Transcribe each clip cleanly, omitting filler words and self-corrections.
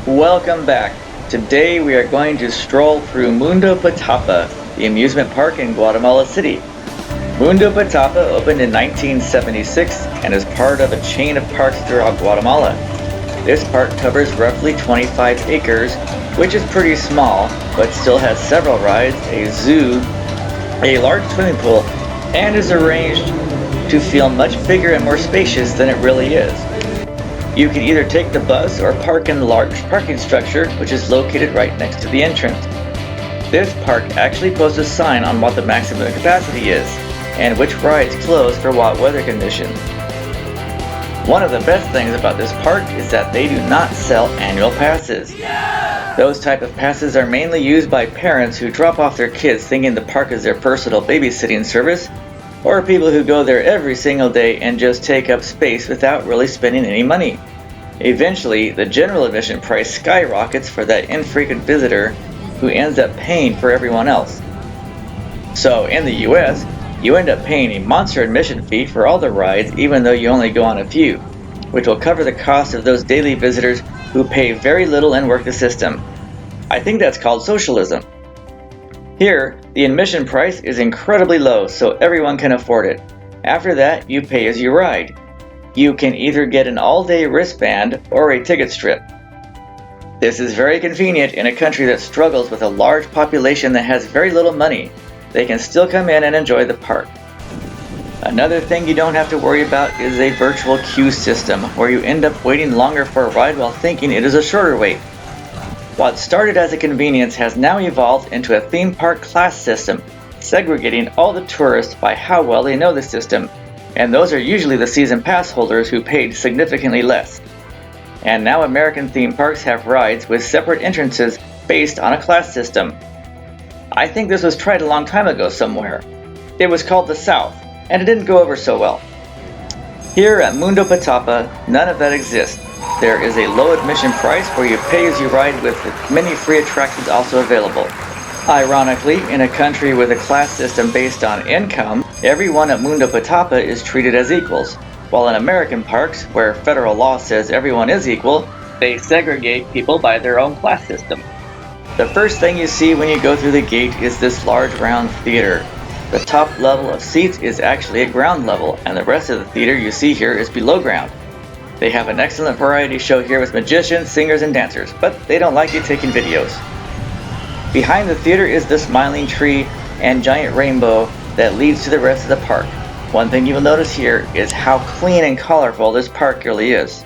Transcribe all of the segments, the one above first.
Welcome back. Today we are going to stroll through Mundo Patapa, the amusement park in Guatemala City. Mundo Petapa opened in 1976 and is part of a chain of parks throughout Guatemala. This park covers roughly 25 acres, which is pretty small, but still has several rides, a zoo, a large swimming pool, and is arranged to feel much bigger and more spacious than it really is. You can either take the bus or park in the large parking structure, which is located right next to the entrance. This park actually posts a sign on what the maximum capacity is, and which rides close for what weather conditions. One of the best things about this park is that they do not sell annual passes. Those type of passes are mainly used by parents who drop off their kids thinking the park is their personal babysitting service, or people who go there every single day and just take up space without really spending any money. Eventually, the general admission price skyrockets for that infrequent visitor who ends up paying for everyone else. So in the US, you end up paying a monster admission fee for all the rides even though you only go on a few, which will cover the cost of those daily visitors who pay very little and work the system. I think that's called socialism. Here, the admission price is incredibly low so everyone can afford it. After that, you pay as you ride. You can either get an all-day wristband or a ticket strip. This is very convenient in a country that struggles with a large population that has very little money. They can still come in and enjoy the park. Another thing you don't have to worry about is a virtual queue system where you end up waiting longer for a ride while thinking it is a shorter wait. What started as a convenience has now evolved into a theme park class system, segregating all the tourists by how well they know the system, and those are usually the season pass holders who paid significantly less. And now American theme parks have rides with separate entrances based on a class system. I think this was tried a long time ago somewhere. It was called the South, and it didn't go over so well. Here at Mundo Petapa, none of that exists. There is a low admission price where you pay as you ride with many free attractions also available. Ironically, in a country with a class system based on income, everyone at Mundo Petapa is treated as equals, while in American parks, where federal law says everyone is equal, they segregate people by their own class system. The first thing you see when you go through the gate is this large round theater. The top level of seats is actually at ground level, and the rest of the theater you see here is below ground. They have an excellent variety show here with magicians, singers, and dancers, but they don't like you taking videos. Behind the theater is the smiling tree and giant rainbow that leads to the rest of the park. One thing you will notice here is how clean and colorful this park really is.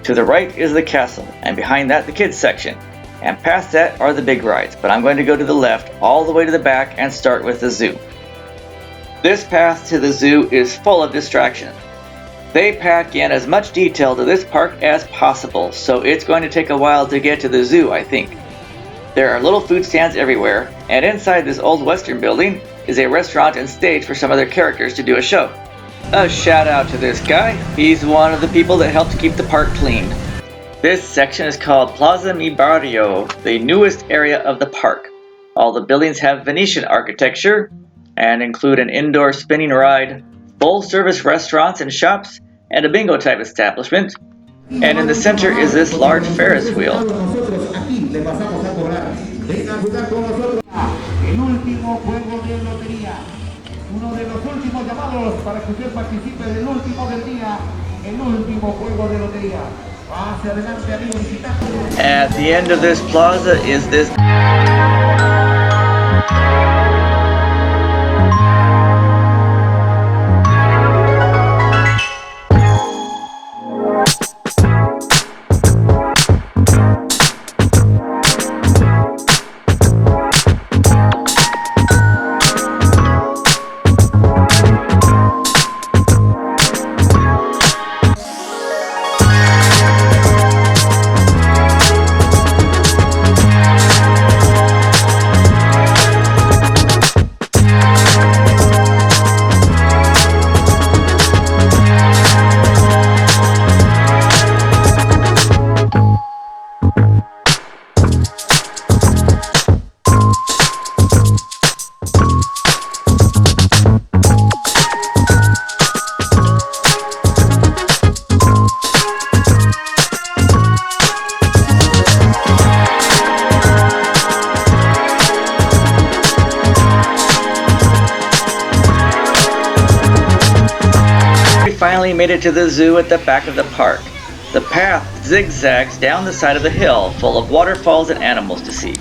To the right is the castle, and behind that the kids section. And past that are the big rides, but I'm going to go to the left all the way to the back and start with the zoo. This path to the zoo is full of distractions. They pack in as much detail to this park as possible, so it's going to take a while to get to the zoo, I think. There are little food stands everywhere, and inside this old western building is a restaurant and stage for some of their characters to do a show. A shout out to this guy, he's one of the people that helped keep the park clean. This section is called Plaza Mi Barrio, the newest area of the park. All the buildings have Venetian architecture and include an indoor spinning ride, full-service restaurants and shops, and a bingo type establishment. And in the center is this large Ferris wheel. At the end of this plaza is this finally made it to the zoo at the back of the park. The path zigzags down the side of the hill, full of waterfalls and animals to see.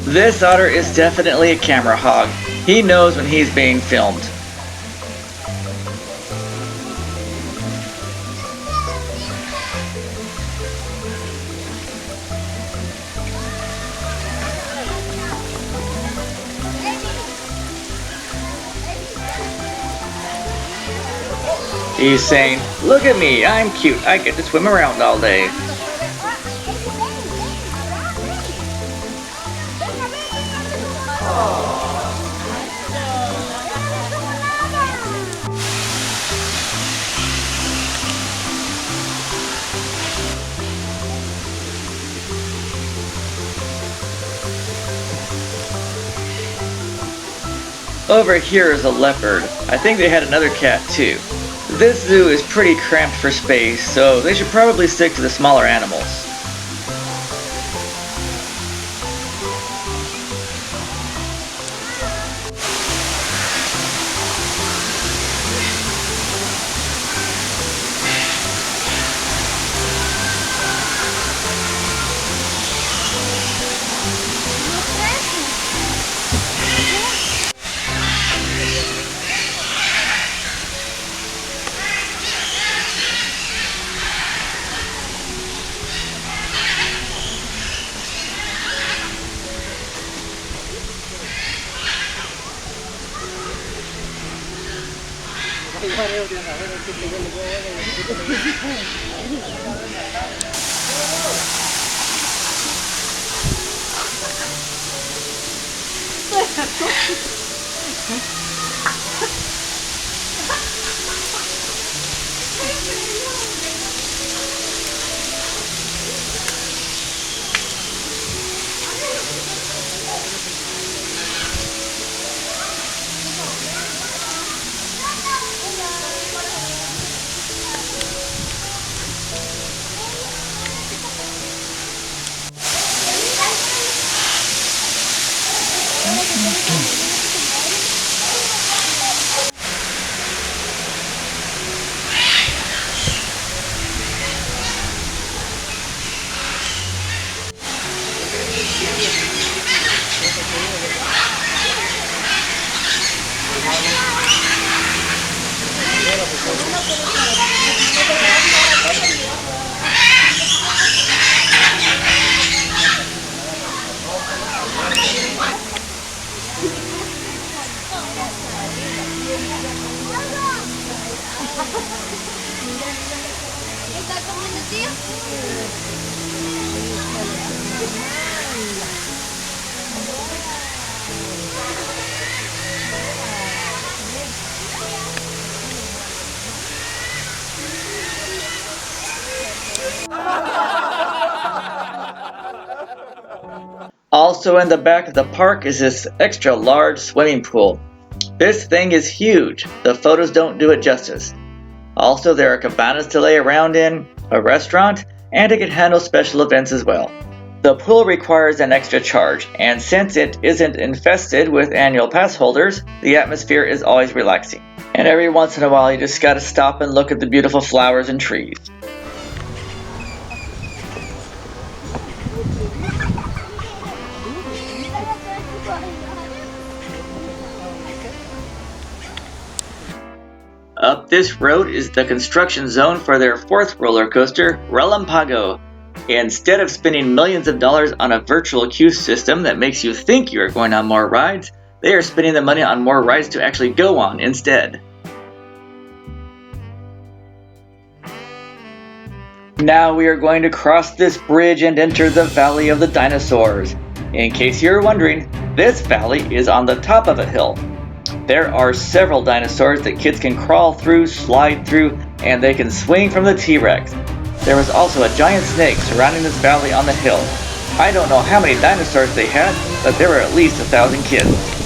This otter is definitely a camera hog. He knows when he's being filmed. He's saying, "Look at me, I'm cute. I get to swim around all day." Over here is a leopard. I think they had another cat too. This zoo is pretty cramped for space, so they should probably stick to the smaller animals. Also in the back of the park is this extra large swimming pool. This thing is huge. The photos don't do it justice. Also, there are cabanas to lay around in, a restaurant, and it can handle special events as well. The pool requires an extra charge, and since it isn't infested with annual pass holders, the atmosphere is always relaxing. And every once in a while you just gotta stop and look at the beautiful flowers and trees. Up this road is the construction zone for their fourth roller coaster, Relampago. Instead of spending millions of dollars on a virtual queue system that makes you think you are going on more rides, they are spending the money on more rides to actually go on instead. Now we are going to cross this bridge and enter the Valley of the Dinosaurs. In case you're wondering, this valley is on the top of a hill. There are several dinosaurs that kids can crawl through, slide through, and they can swing from the T-Rex. There was also a giant snake surrounding this valley on the hill. I don't know how many dinosaurs they had, but there were at least 1,000 kids.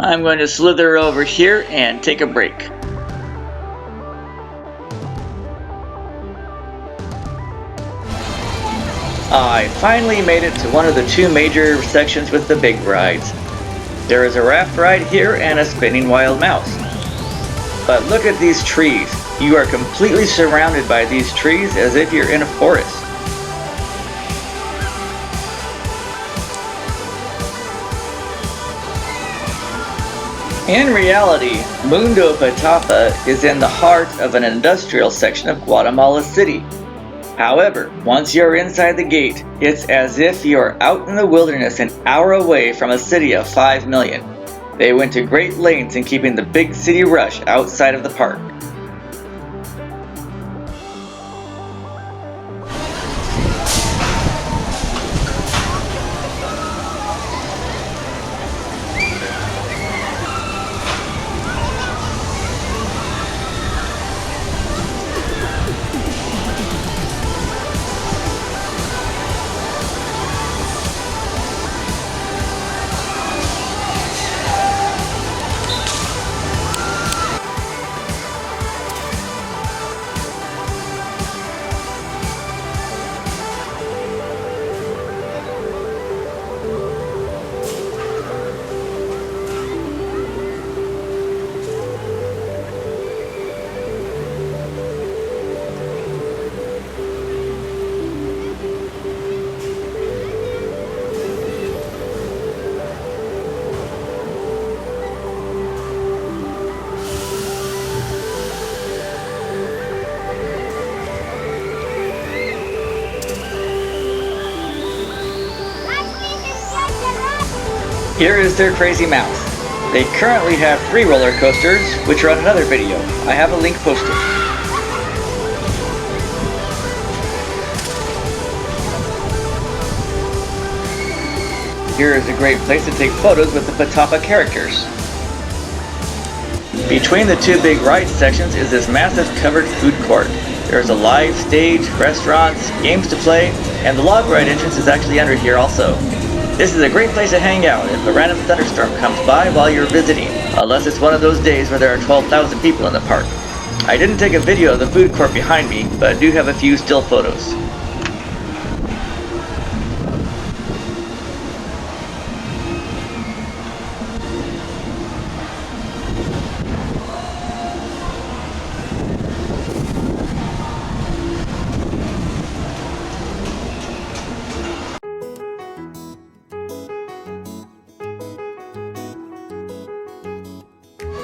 I'm going to slither over here and take a break. I finally made it to one of the two major sections with the big rides. There is a raft ride here and a spinning wild mouse. But look at these trees. You are completely surrounded by these trees as if you're in a forest. In reality, Mundo Patapa is in the heart of an industrial section of Guatemala City. However, once you're inside the gate, it's as if you're out in the wilderness an hour away from a city of 5 million. They went to great lengths in keeping the big city rush outside of the park. Here is their crazy mouse. They currently have 3 roller coasters, which are on another video. I have a link posted. Here is a great place to take photos with the Patapa characters. Between the 2 big ride sections is this massive covered food court. There is a live stage, restaurants, games to play, and the log ride entrance is actually under here also. This is a great place to hang out if a random thunderstorm comes by while you're visiting, unless it's one of those days where there are 12,000 people in the park. I didn't take a video of the food court behind me, but I do have a few still photos.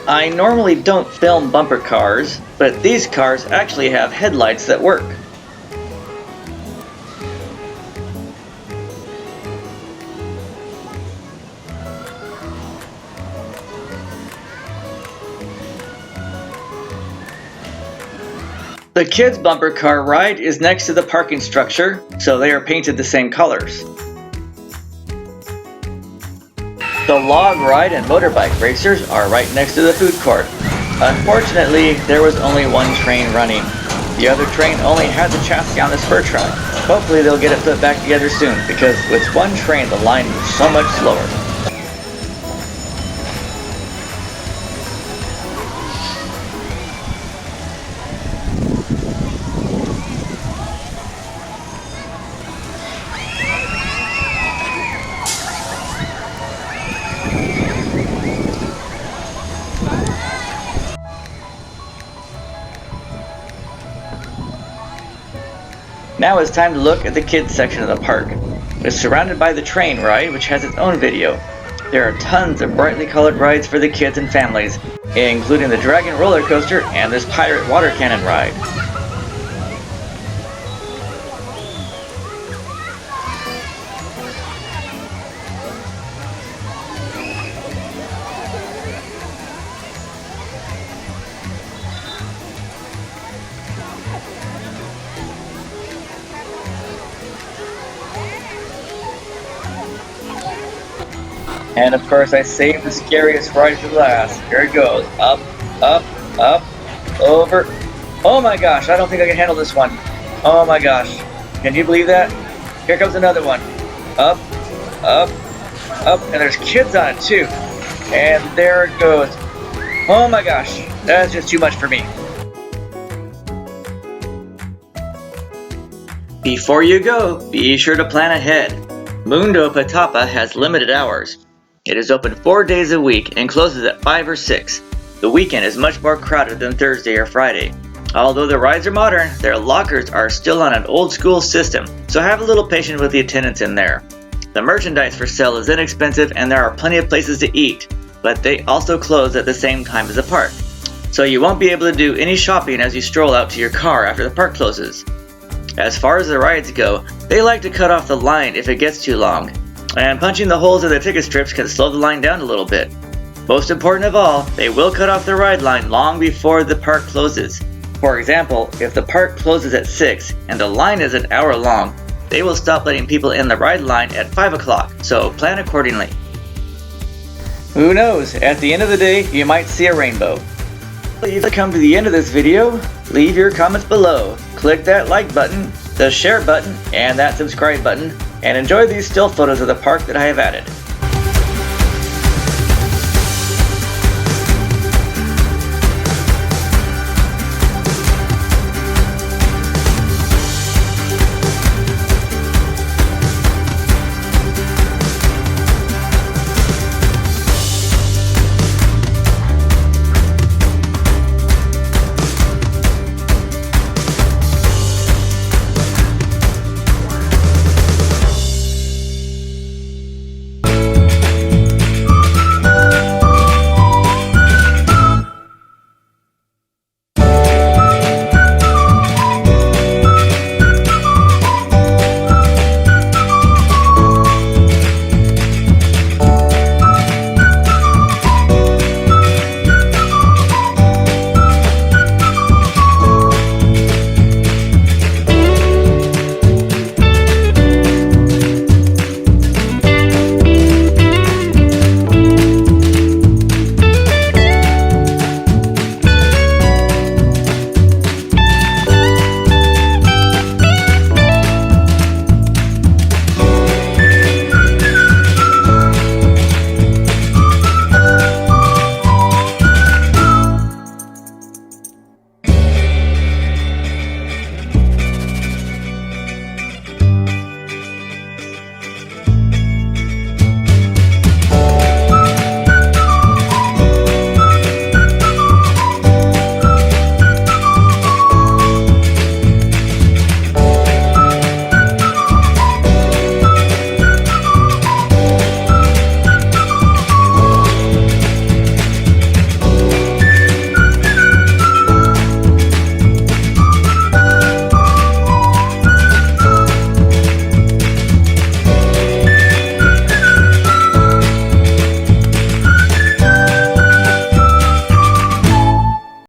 I normally don't film bumper cars, but these cars actually have headlights that work. The kids' bumper car ride is next to the parking structure, so they are painted the same colors. log ride and motorbike racers are right next to the food court. Unfortunately, there was only one train running. The other train only had the chassis on the spur track. Hopefully they'll get it put back together soon, because with one train the line moves so much slower. Now it's time to look at the kids section of the park. It's surrounded by the train ride, which has its own video. There are tons of brightly colored rides for the kids and families, including the Dragon roller coaster and this pirate water cannon ride. And of course I saved the scariest ride for last. Here it goes. Up, up, up, over. Oh my gosh, I don't think I can handle this one. Oh my gosh. Can you believe that? Here comes another one. Up, up, up. And there's kids on it too. And there it goes. Oh my gosh. That's just too much for me. Before you go, be sure to plan ahead. Mundo Patapa has limited hours. It is open 4 days a week and closes at 5 or 6. The weekend is much more crowded than Thursday or Friday. Although the rides are modern, their lockers are still on an old school system, so have a little patience with the attendants in there. The merchandise for sale is inexpensive and there are plenty of places to eat, but they also close at the same time as the park. So you won't be able to do any shopping as you stroll out to your car after the park closes. As far as the rides go, they like to cut off the line if it gets too long. And punching the holes in the ticket strips can slow the line down a little bit. Most important of all, they will cut off the ride line long before the park closes. For example, if the park closes at 6 and the line is an hour long, they will stop letting people in the ride line at 5 o'clock, so plan accordingly. Who knows, at the end of the day, you might see a rainbow. If you come to the end of this video, leave your comments below. Click that like button, the share button, and that subscribe button, and enjoy these still photos of the park that I have added.